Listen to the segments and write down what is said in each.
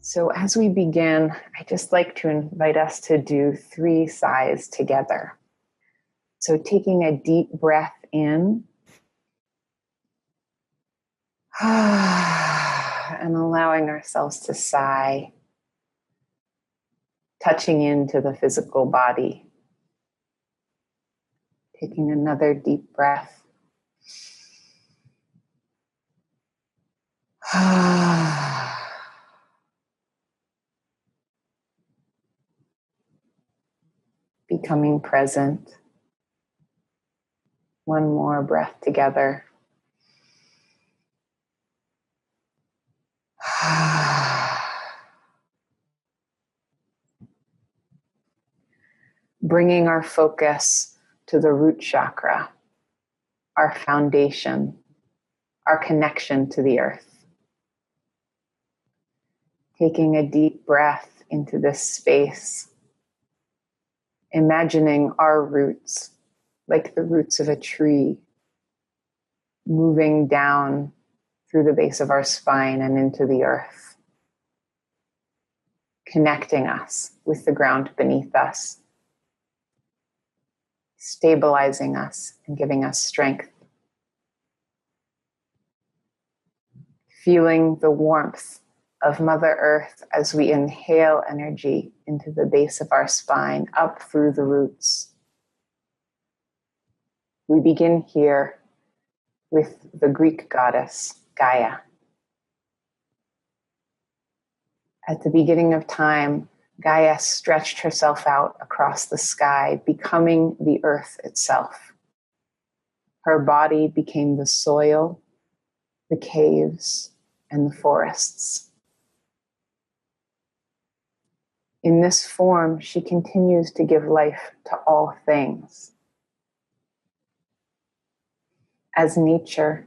So as we begin, I just like to invite us to do 3 sighs together. So taking a deep breath in and allowing ourselves to sigh, touching into the physical body. Taking another deep breath. Becoming present. One more breath together. Bringing our focus to the root chakra, our foundation, our connection to the earth. Taking a deep breath into this space, imagining our roots like the roots of a tree, moving down through the base of our spine and into the earth, connecting us with the ground beneath us, stabilizing us and giving us strength. Feeling the warmth of Mother Earth as we inhale energy into the base of our spine, up through the roots. We begin here with the Greek goddess, Gaia. At the beginning of time, Gaia stretched herself out across the sky, becoming the earth itself. Her body became the soil, the caves, and the forests. In this form, she continues to give life to all things. As nature,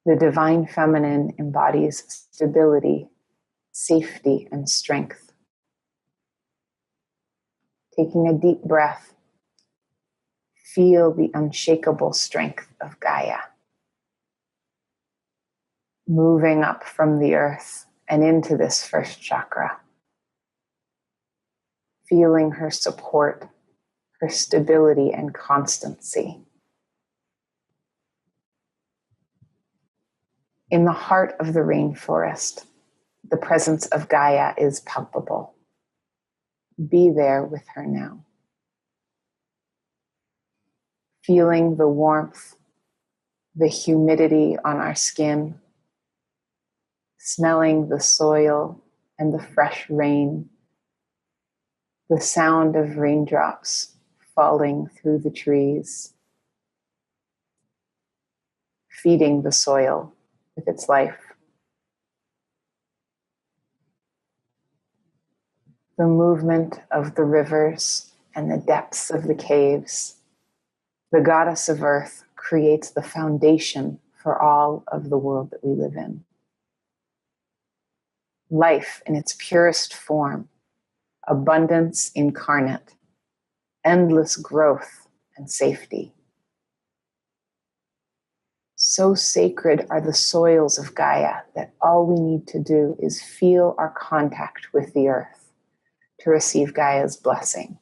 the divine feminine embodies stability, safety, and strength. Taking a deep breath, feel the unshakable strength of Gaia. Moving up from the earth and into this first chakra. Feeling her support, her stability and constancy. In the heart of the rainforest, the presence of Gaia is palpable. Be there with her now. Feeling the warmth, the humidity on our skin, smelling the soil and the fresh rain, the sound of raindrops falling through the trees, feeding the soil with its life. The movement of the rivers and the depths of the caves. The goddess of earth creates the foundation for all of the world that we live in. Life in its purest form, abundance incarnate, endless growth and safety. So sacred are the soils of Gaia that all we need to do is feel our contact with the earth to receive Gaia's blessing,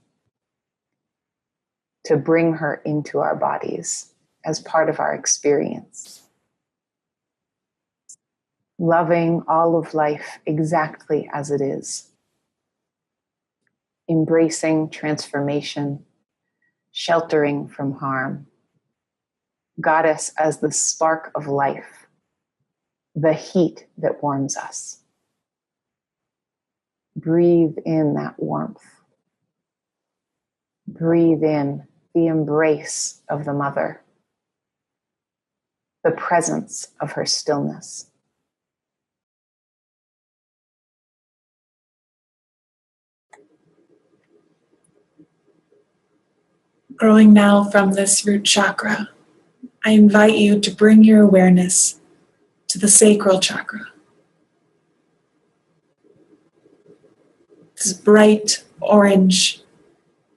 to bring her into our bodies as part of our experience. Loving all of life exactly as it is. Embracing transformation, sheltering from harm. Goddess as the spark of life, the heat that warms us. Breathe in that warmth. Breathe in the embrace of the mother, the presence of her stillness. Growing now from this root chakra, I invite you to bring your awareness to the sacral chakra. This bright orange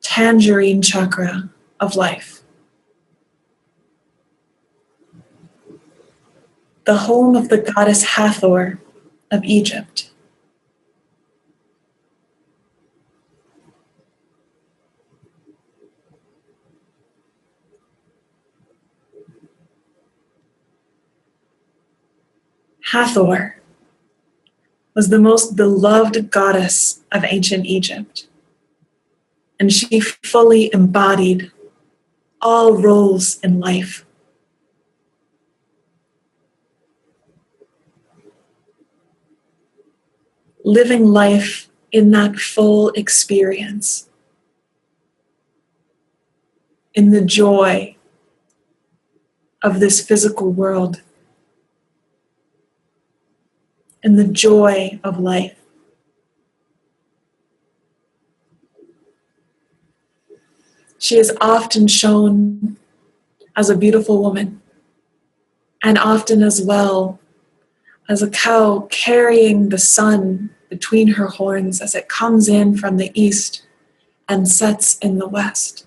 tangerine chakra of life. The home of the goddess Hathor of Egypt. Hathor was the most beloved goddess of ancient Egypt, and she fully embodied all roles in life. Living life in that full experience, in the joy of this physical world, in the joy of life. She is often shown as a beautiful woman, and often as well as a cow carrying the sun between her horns as it comes in from the east and sets in the west.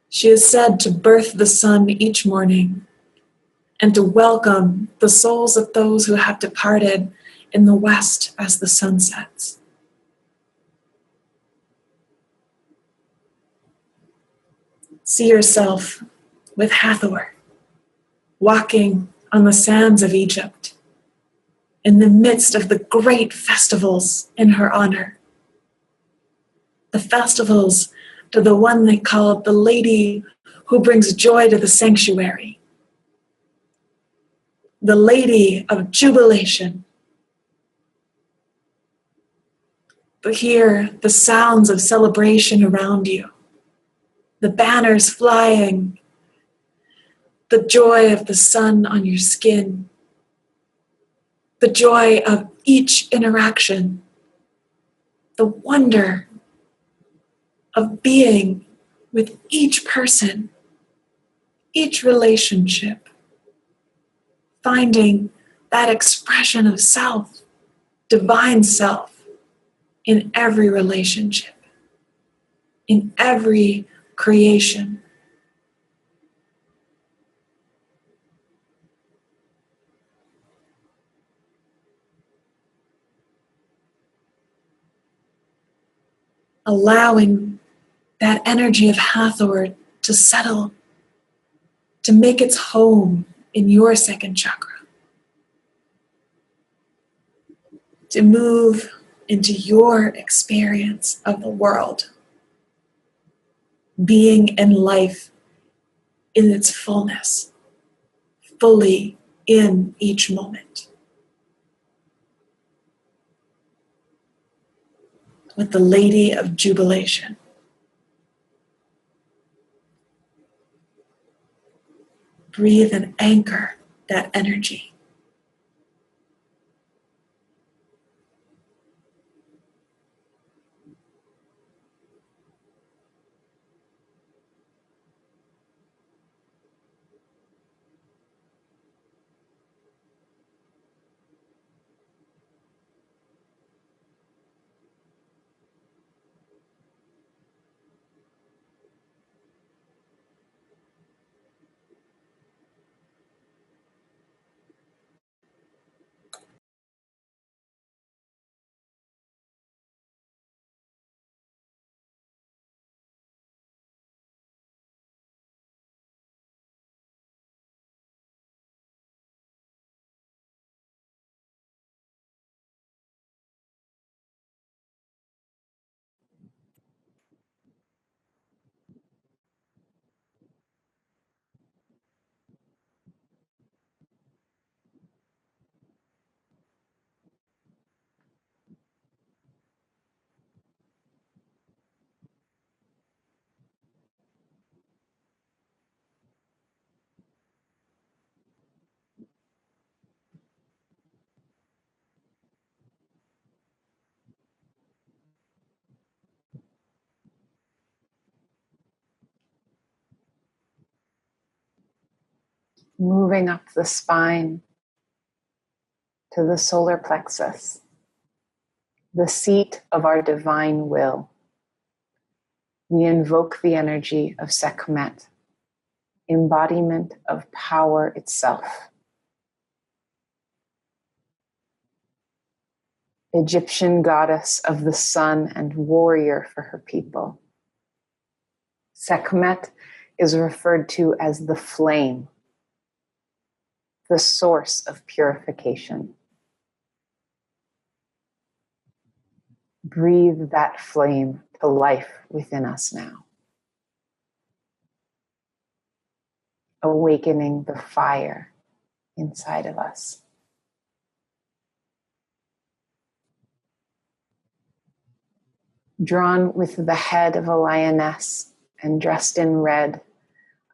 She is said to birth the sun each morning and to welcome the souls of those who have departed in the west as the sun sets. See yourself with Hathor, walking on the sands of Egypt, in the midst of the great festivals in her honor. The festivals to the one they called the Lady who brings joy to the sanctuary, the Lady of Jubilation. But hear the sounds of celebration around you, the banners flying, the joy of the sun on your skin, the joy of each interaction, the wonder of being with each person, each relationship, finding that expression of self, divine self, in every relationship, in every creation. Allowing that energy of Hathor to settle, to make its home in your second chakra, to move into your experience of the world, being in life in its fullness, fully in each moment, with the Lady of Jubilation. Breathe and anchor that energy. Moving up the spine to the solar plexus, the seat of our divine will. We invoke the energy of Sekhmet, embodiment of power itself. Egyptian goddess of the sun and warrior for her people. Sekhmet is referred to as the flame, the source of purification. Breathe that flame to life within us now. Awakening the fire inside of us. Drawn with the head of a lioness and dressed in red,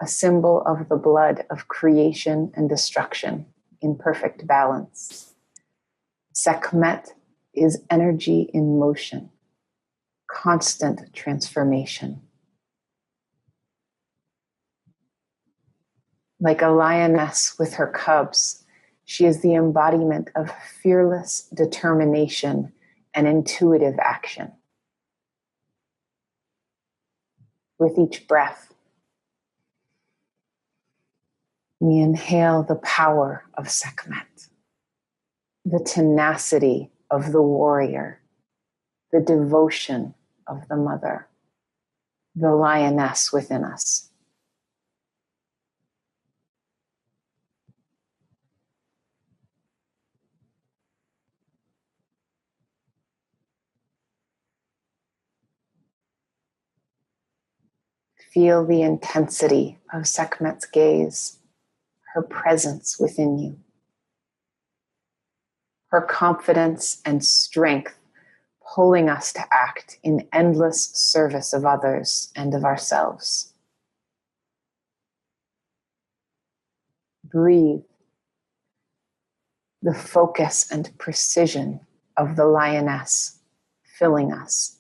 a symbol of the blood of creation and destruction in perfect balance. Sekhmet is energy in motion, constant transformation. Like a lioness with her cubs, she is the embodiment of fearless determination and intuitive action. With each breath, we inhale the power of Sekhmet, the tenacity of the warrior, the devotion of the mother, the lioness within us. Feel the intensity of Sekhmet's gaze, her presence within you, her confidence and strength pulling us to act in endless service of others and of ourselves. Breathe the focus and precision of the lioness filling us.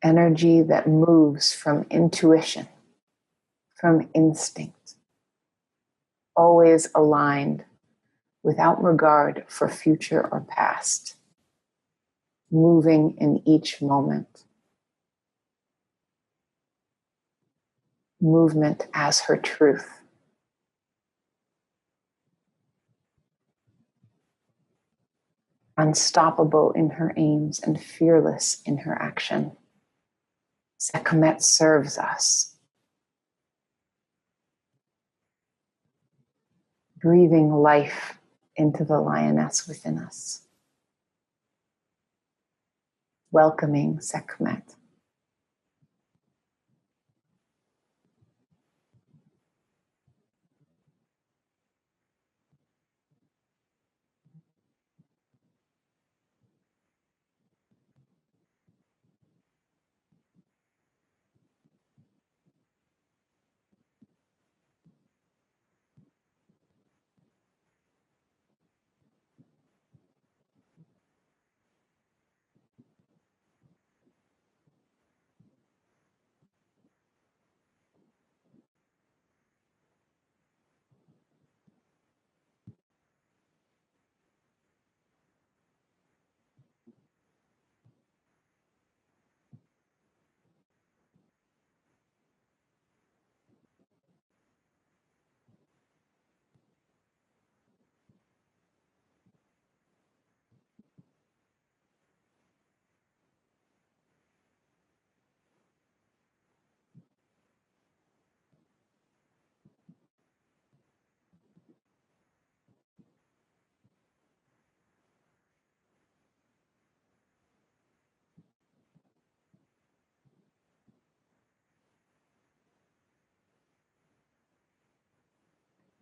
Energy that moves from intuition, from instinct, always aligned without regard for future or past, moving in each moment. Movement as her truth. Unstoppable in her aims and fearless in her action. Sekhmet serves us. Breathing life into the lioness within us. Welcoming Sekhmet.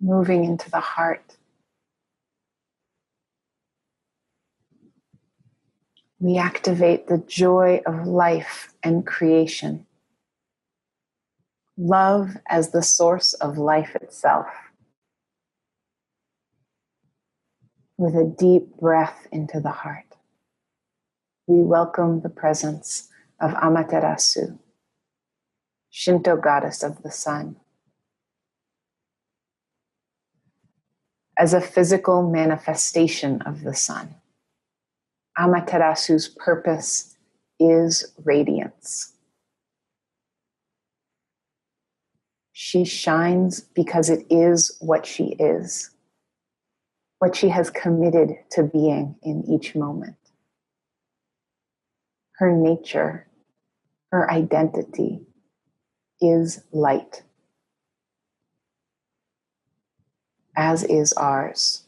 Moving into the heart. We activate the joy of life and creation. Love as the source of life itself. With a deep breath into the heart, we welcome the presence of Amaterasu, Shinto goddess of the sun. As a physical manifestation of the sun, Amaterasu's purpose is radiance. She shines because it is what she is, what she has committed to being in each moment. Her nature, her identity is light, as is ours.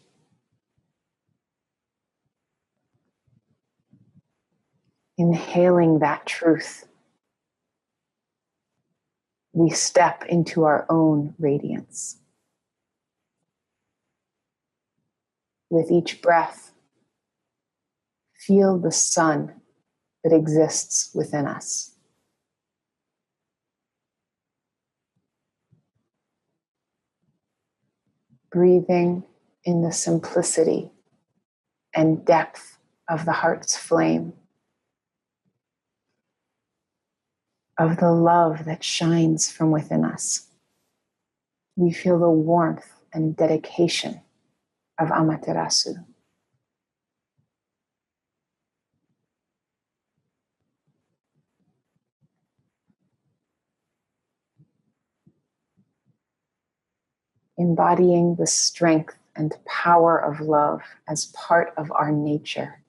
Inhaling that truth, we step into our own radiance. With each breath, feel the sun that exists within us. Breathing in the simplicity and depth of the heart's flame, of the love that shines from within us. We feel the warmth and dedication of Amaterasu. Embodying the strength and power of love as part of our nature,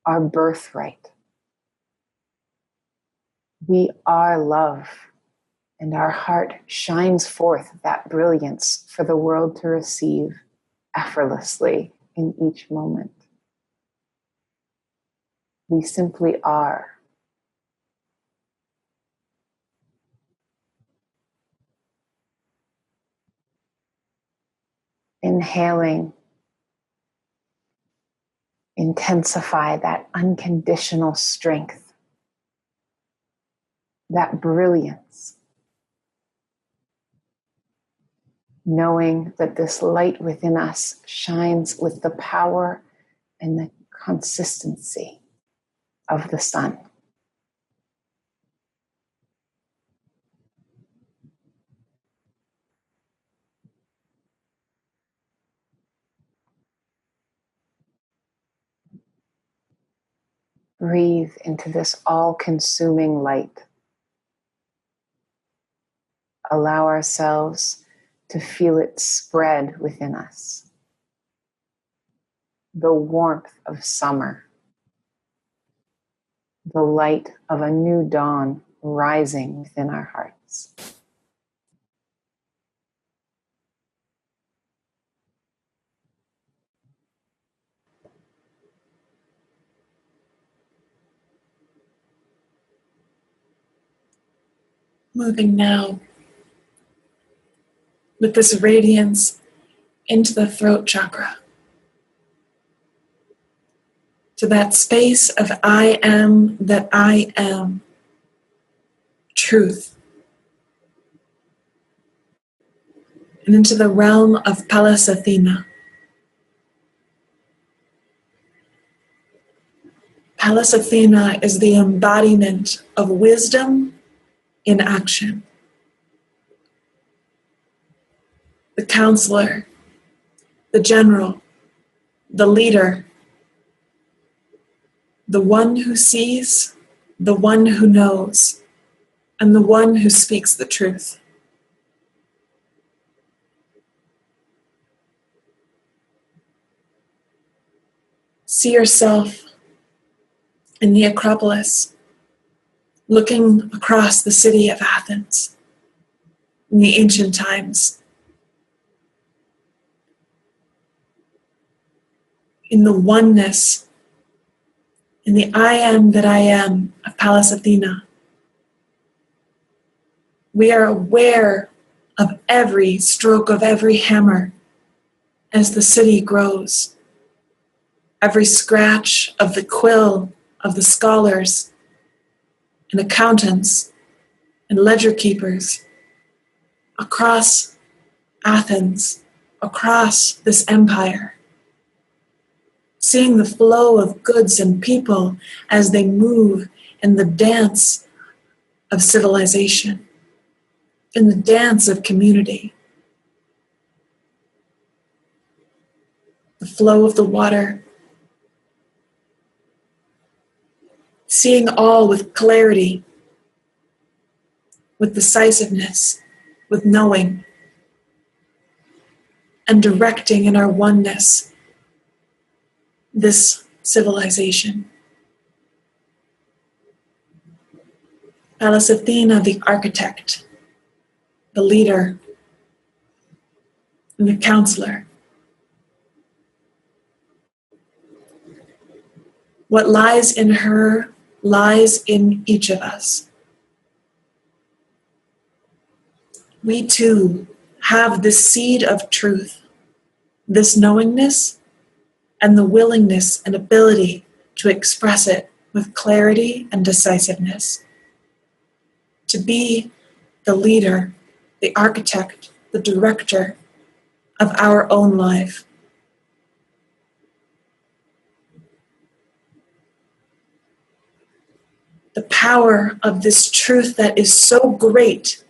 our birthright. We are love, and our heart shines forth that brilliance for the world to receive effortlessly in each moment. We simply are. Inhaling, intensify that unconditional strength, that brilliance, knowing that this light within us shines with the power and the consistency of the sun. Breathe into this all-consuming light. Allow ourselves to feel it spread within us. The warmth of summer. The light of a new dawn rising within our hearts. Moving now with this radiance into the throat chakra, to that space of I am that I am, truth, and into the realm of Pallas Athena. Pallas Athena is the embodiment of wisdom in action. The counselor, the general, the leader, the one who sees, the one who knows, and the one who speaks the truth. See yourself in the Acropolis, looking across the city of Athens in the ancient times, in the oneness, in the I am that I am of Pallas Athena. We are aware of every stroke of every hammer as the city grows, every scratch of the quill of the scholars and accountants and ledger keepers across Athens, across this empire. Seeing the flow of goods and people as they move in the dance of civilization, in the dance of community. The flow of the water. Seeing all with clarity, with decisiveness, with knowing. and directing in our oneness this civilization. Pallas Athena, the architect, the leader, and the counselor. What lies in her lies in each of us. We too have the seed of truth, this knowingness, and the willingness and ability to express it with clarity and decisiveness. To be the leader, the architect, the director of our own life. The power of this truth that is so great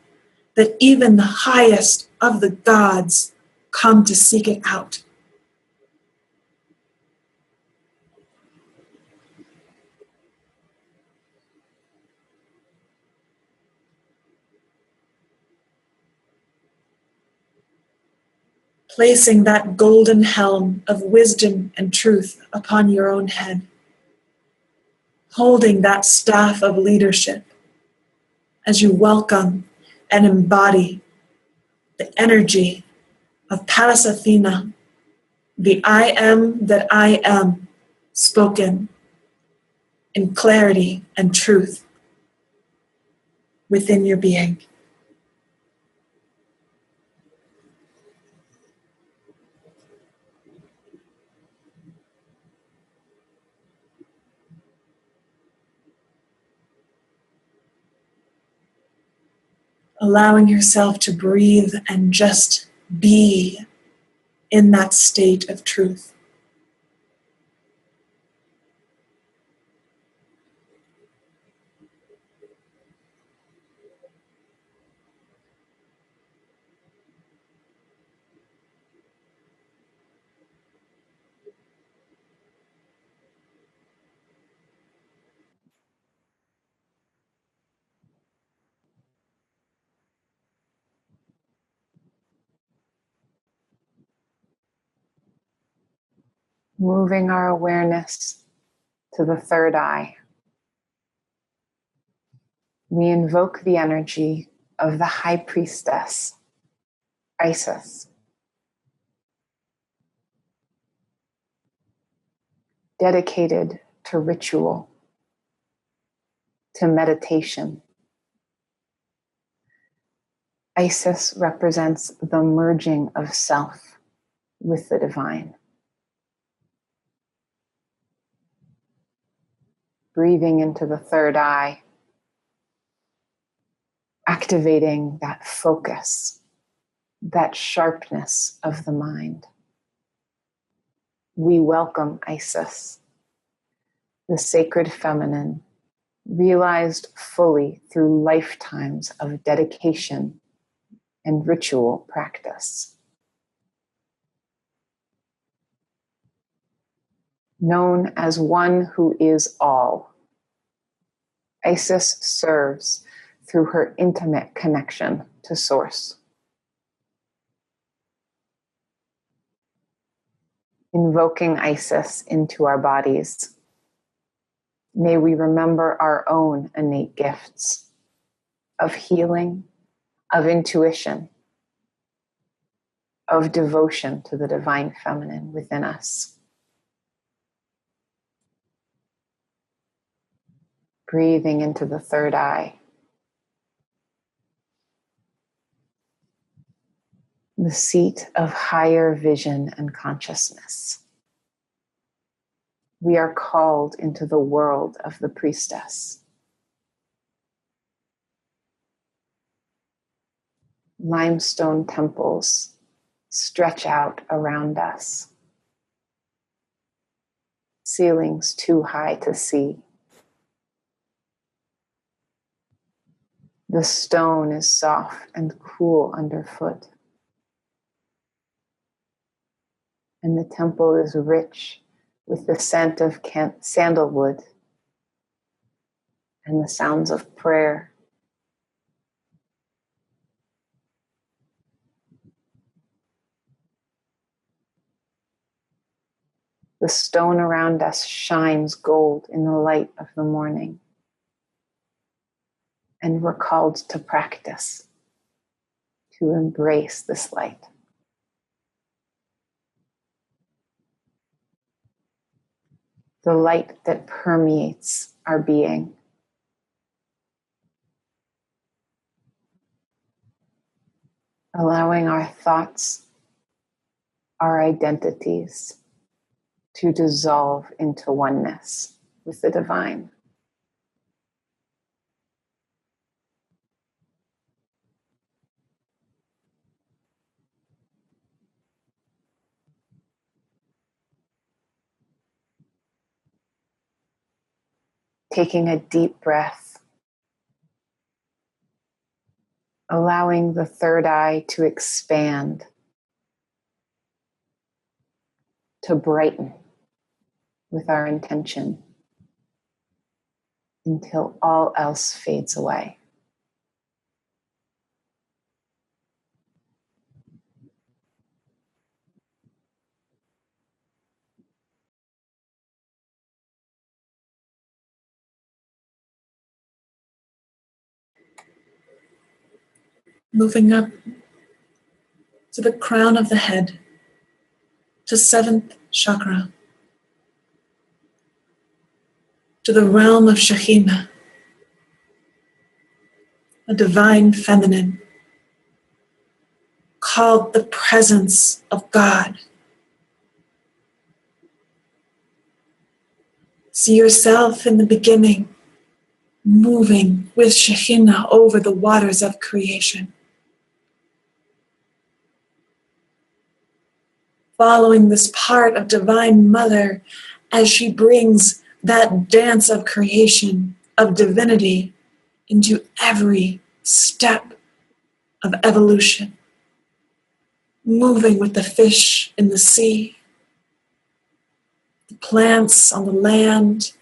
that even the highest of the gods come to seek it out. Placing that golden helm of wisdom and truth upon your own head. Holding that staff of leadership as you welcome and embody the energy of Pallas Athena, the I am that I am, spoken in clarity and truth within your being. Allowing yourself to breathe and just be in that state of truth. Moving our awareness to the third eye. We invoke the energy of the high priestess, Isis. Dedicated to ritual, to meditation. Isis represents the merging of self with the divine. Breathing into the third eye, activating that focus, that sharpness of the mind. We welcome Isis, the sacred feminine, realized fully through lifetimes of dedication and ritual practice. Known as one who is all, Isis serves through her intimate connection to Source. Invoking Isis into our bodies, may we remember our own innate gifts of healing, of intuition, of devotion to the divine feminine within us. Breathing into the third eye. The seat of higher vision and consciousness. We are called into the world of the priestess. Limestone temples stretch out around us. Ceilings too high to see. The stone is soft and cool underfoot. And the temple is rich with the scent of sandalwood and the sounds of prayer. The stone around us shines gold in the light of the morning. And we're called to practice, to embrace this light. The light that permeates our being. Allowing our thoughts, our identities to dissolve into oneness with the divine. Taking a deep breath, allowing the third eye to expand, to brighten with our intention until all else fades away. Moving up to the crown of the head, to 7th chakra, to the realm of Shahina, a divine feminine called the presence of God. See yourself in the beginning, moving with Shahina over the waters of creation. Following this part of Divine Mother as she brings that dance of creation, of divinity, into every step of evolution. Moving with the fish in the sea, the plants on the land,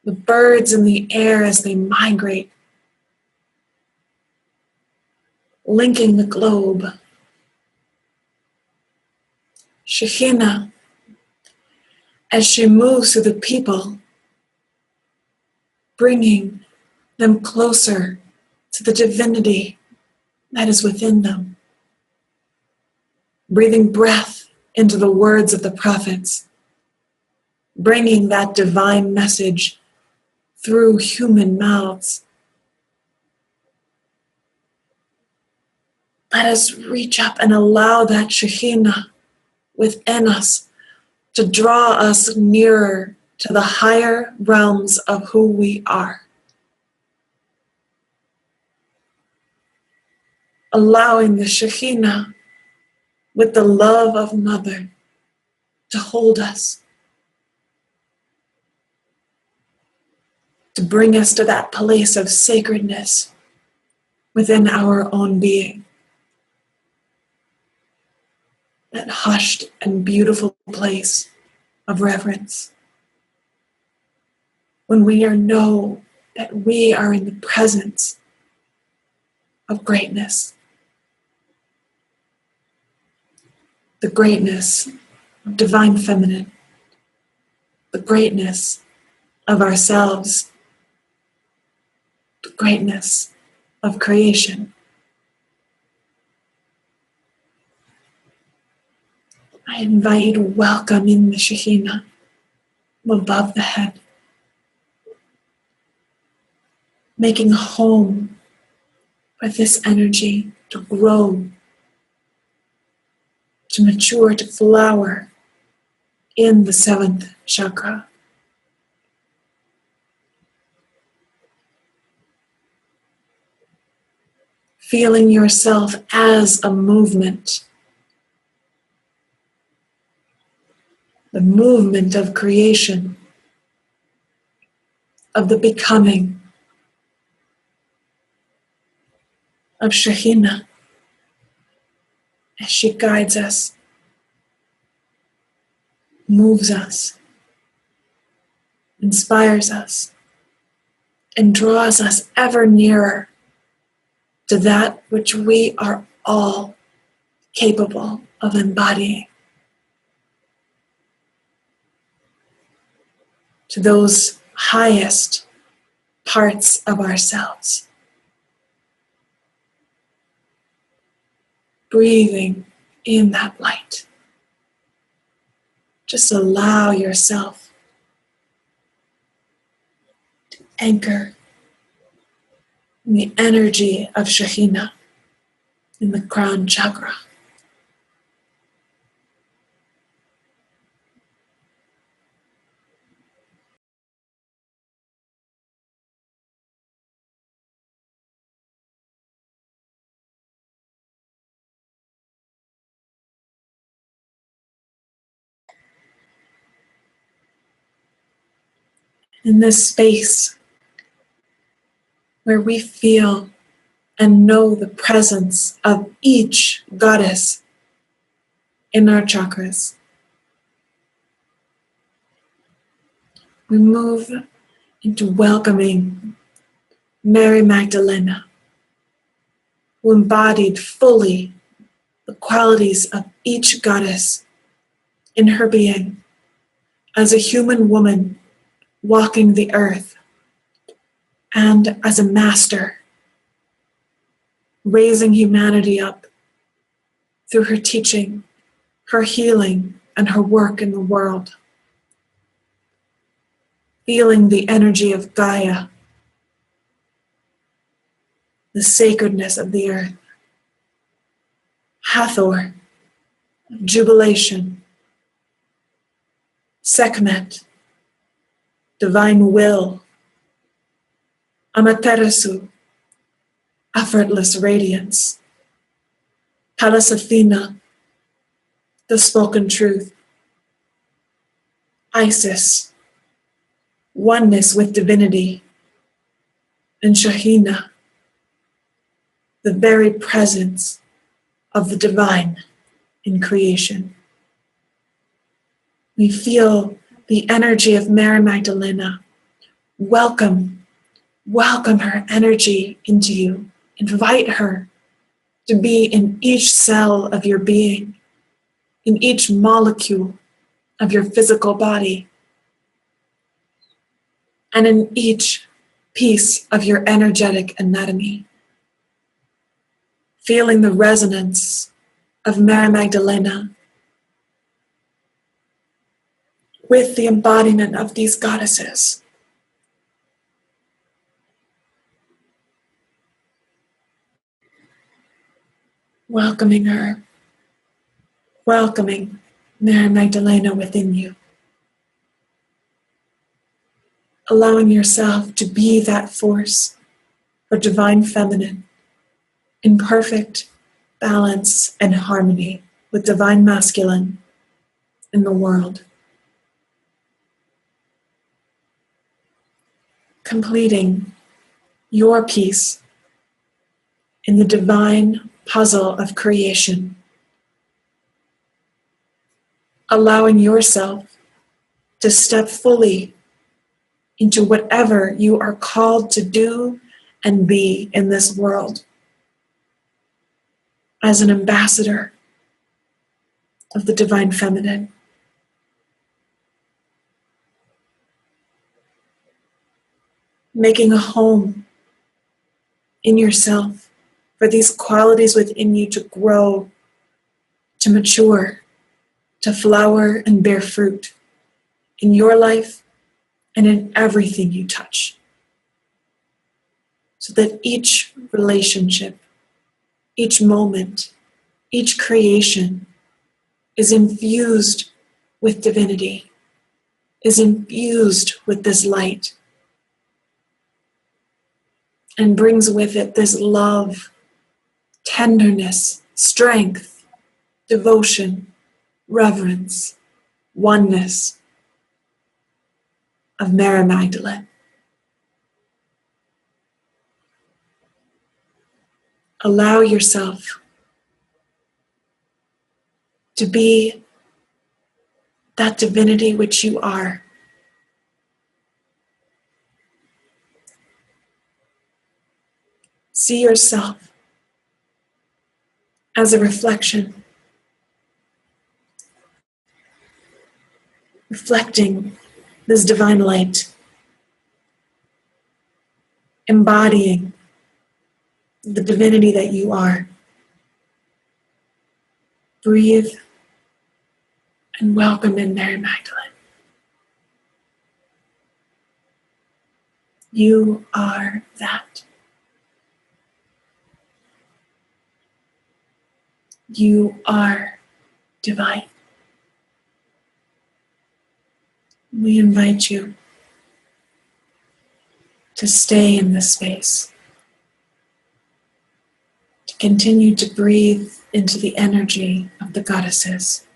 the birds in the air as they migrate, linking the globe. Shahina, as she moves through the people, bringing them closer to the divinity that is within them. Breathing breath into the words of the prophets, bringing that divine message through human mouths. Let us reach up and allow that Shahina within us to draw us nearer to the higher realms of who we are. Allowing the Shahina with the love of Mother to hold us, to bring us to that place of sacredness within our own being. That hushed and beautiful place of reverence. When we know that we are in the presence of greatness. The greatness of Divine Feminine. The greatness of ourselves. The greatness of creation. I invite you to welcome in the Shahina above the head, making a home for this energy to grow, to mature, to flower in the 7th chakra. Feeling yourself as a movement. The movement of creation, of the becoming, of Shahina, as she guides us, moves us, inspires us, and draws us ever nearer to that which we are all capable of embodying. to those highest parts of ourselves. Breathing in that light. Just allow yourself to anchor in the energy of Shahina in the crown chakra. In this space where we feel and know the presence of each goddess in our chakras, we move into welcoming Mary Magdalene, who embodied fully the qualities of each goddess in her being as a human woman walking the earth and as a master, raising humanity up through her teaching, her healing, and her work in the world. Feeling the energy of Gaia, the sacredness of the earth. Hathor, jubilation. Sekhmet, divine will. Amaterasu, effortless radiance. Pallas Athena, the spoken truth. Isis, oneness with divinity. And Shahina, the very presence of the divine in creation. We feel the energy of Mary Magdalene. Welcome her energy into you. Invite her to be in each cell of your being, in each molecule of your physical body, and in each piece of your energetic anatomy. Feeling the resonance of Mary Magdalene with the embodiment of these goddesses. Welcoming her, welcoming Mary Magdalene within you. Allowing yourself to be that force for divine feminine in perfect balance and harmony with divine masculine in the world. Completing your piece in the divine puzzle of creation. Allowing yourself to step fully into whatever you are called to do and be in this world as an ambassador of the divine feminine. Making a home in yourself for these qualities within you to grow, to mature, to flower and bear fruit in your life and in everything you touch. So that each relationship, each moment, each creation is infused with divinity, is infused with this light, and brings with it this love, tenderness, strength, devotion, reverence, oneness of Mary Magdalene. Allow yourself to be that divinity which you are. See yourself as a reflection, reflecting this divine light, embodying the divinity that you are. Breathe and welcome in Mary Magdalene. You are that. You are divine. We invite you to stay in this space, to continue to breathe into the energy of the goddesses,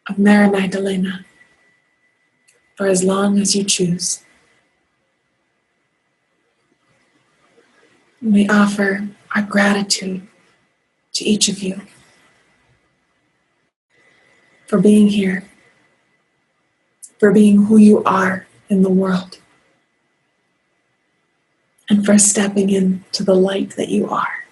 of Mary Magdalene, for as long as you choose. We offer our gratitude to each of you for being here, for being who you are in the world, and for stepping into the light that you are.